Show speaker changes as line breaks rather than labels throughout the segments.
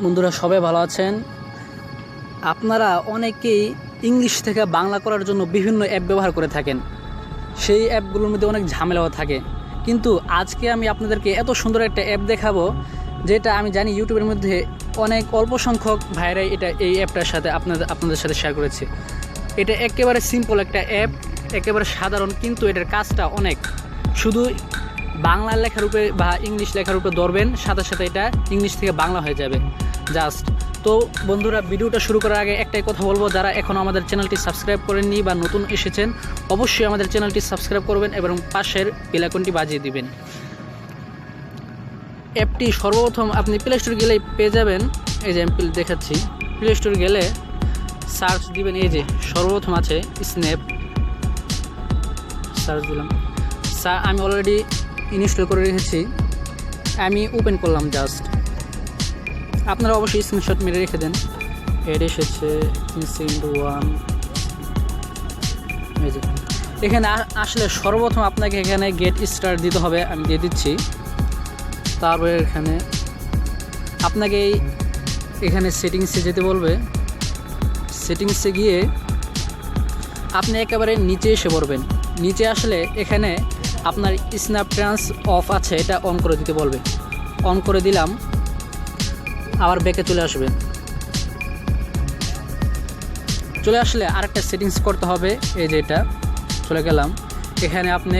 বন্ধুরা সবাই ভালো আছেন। আপনারা অনেকেই ইংলিশ থেকে বাংলা করার জন্য বিভিন্ন অ্যাপ ব্যবহার করে থাকেন। সেই অ্যাপগুলোর মধ্যে অনেক ঝামেলাও থাকে, কিন্তু আজকে আমি আপনাদেরকে এত সুন্দর একটা অ্যাপ দেখাবো যেটা আমি জানি ইউটিউবের মধ্যে অনেক অল্প সংখ্যক ভাইরাই এই অ্যাপটার সাথে আপনাদের সাথে শেয়ার করেছে। এটা একেবারে সিম্পল একটা অ্যাপ, একেবারে সাধারণ, কিন্তু এটার কাজটা অনেক। শুধু বাংলা লেখার উপরে বা ইংলিশ লেখার উপরে ধরবেন, সাথে সাথে এটা ইংলিশ থেকে বাংলা হয়ে যাবে জাস্ট। তো বন্ধুরা, ভিডিওটা শুরু করার আগে একটাই কথা বলবো, যারা এখনও আমাদের চ্যানেলটি সাবস্ক্রাইব করেননি বা নতুন এসেছেন, অবশ্যই আমাদের চ্যানেলটি সাবস্ক্রাইব করবেন এবং পাশের বেল আইকনটি বাজিয়ে দিবেন। অ্যাপটি সর্বপ্রথম আপনি প্লে স্টোর গেলেই পেয়ে যাবেন। এই যে আমি দেখাচ্ছি, প্লে স্টোর গেলে সার্চ দিবেন, এই যে সর্বপ্রথম আছে স্ন্যাপ, সার্চ দিলাম। আমি অলরেডি ইনস্টল করে রেখেছি, আমি ওপেন করলাম জাস্ট। আপনারা অবশ্যই স্ক্রিনশট মেরে রেখে দেন। এড এসেছে 3-1। এই যে এখানে আসলে সর্বপ্রথম আপনাকে এখানে গেট স্টার্ট দিতে হবে, আমি দিয়ে দিচ্ছি। তারপরে এখানে আপনাকে এখানে সেটিংসে যেতে বলবে। সেটিংসে গিয়ে আপনি একেবারে নিচে এসে পড়বেন। নিচে আসলে এখানে আপনার স্ন্যাপ ট্রান্স অফ আছে, এটা অন করে দিতে বলবে। অন করে দিলাম, আবার ব্যাকে চলে আসবেন। চলে আসলে আরেকটা সেটিংস করতে হবে, এই যে এটা চলে গেলাম। এখানে আপনি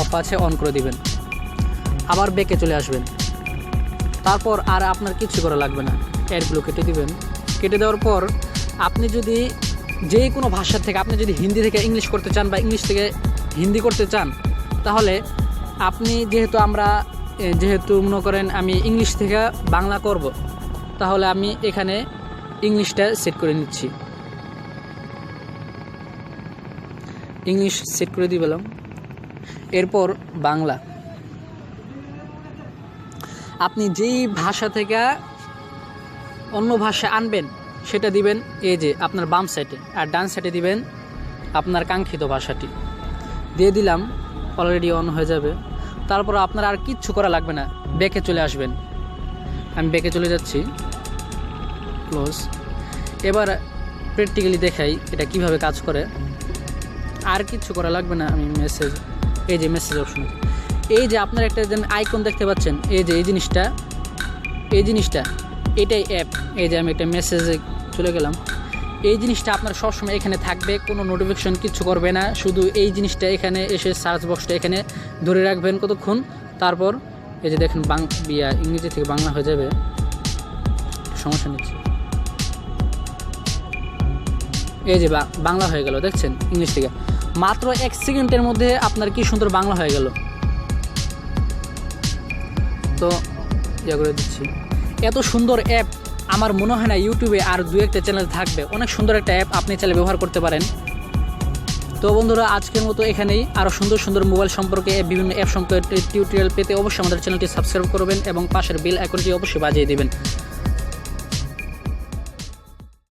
অফ আছে, অন করে দিবেন, আবার ব্যাকে চলে আসবেন। তারপর আর আপনার কিছু করা লাগবে না, অ্যাডগুলো কেটে দিবেন। কেটে দেওয়ার পর আপনি যদি যে কোনো ভাষার থেকে, আপনি যদি হিন্দি থেকে ইংলিশ করতে চান বা ইংলিশ থেকে হিন্দি করতে চান, তাহলে আপনি যেহেতু মনে করেন আমি ইংলিশ থেকে বাংলা করব, তাহলে আমি এখানে ইংলিশটা সেট করে নিচ্ছি। ইংলিশ সেট করে দিলাম, এরপর বাংলা। আপনি যেই ভাষা থেকে অন্য ভাষা আনবেন সেটা দিবেন এই যে আপনার বাম সাইডে, আর ডান সাইডে দিবেন আপনার কাঙ্ক্ষিত ভাষাটি। দিয়ে দিলাম, অলরেডি অন হয়ে যাবে। তারপর আপনার আর কিচ্ছু করা লাগবে না, ব্যাকে চলে আসবেন। আমি ব্যাকে চলে যাচ্ছি, ক্লোজ। এবার প্র্যাকটিক্যালি দেখাই এটা কিভাবে কাজ করে। আর কিচ্ছু করা লাগবে না। আমি মেসেজ, এই যে মেসেজ অপশন, এই যে আপনার একটা যেন আইকন দেখতে পাচ্ছেন, এই যে এই জিনিসটা এটাই অ্যাপ। এই যে আমি একটা মেসেজে চলে গেলাম। এই জিনিসটা আপনার সবসময় এখানে থাকবে, কোনো নোটিফিকেশন কিচ্ছু করবে না। শুধু এই জিনিসটা এখানে এসে সার্চ বক্সটা এখানে ধরে রাখবেন কতক্ষণ। তারপর এই যে দেখেন ইংরেজি থেকে বাংলা হয়ে যাবে, সমস্যা নিচ্ছে। এই যে বাংলা হয়ে গেল, দেখছেন ইংলিশ থেকে। মাত্র 1 সেকেন্ডের মধ্যে আপনার কি সুন্দর বাংলা হয়ে গেল। তো করে দিচ্ছি, এত সুন্দর অ্যাপ আমার মনে হয় না ইউটিউবে আর 2-1টা চ্যানেল থাকবে। অনেক সুন্দর একটা অ্যাপ, আপনি চাইলে ব্যবহার করতে পারেন। তো বন্ধুরা, আজকের মতো এখানেই। আরও সুন্দর সুন্দর মোবাইল সম্পর্কে বিভিন্ন অ্যাপ সম্পর্কে টিউটোরিয়াল পেতে অবশ্যই আমাদের চ্যানেলটি সাবস্ক্রাইব করবেন এবং পাশের বেল আইকনটি অবশ্যই বাজিয়ে দেবেন।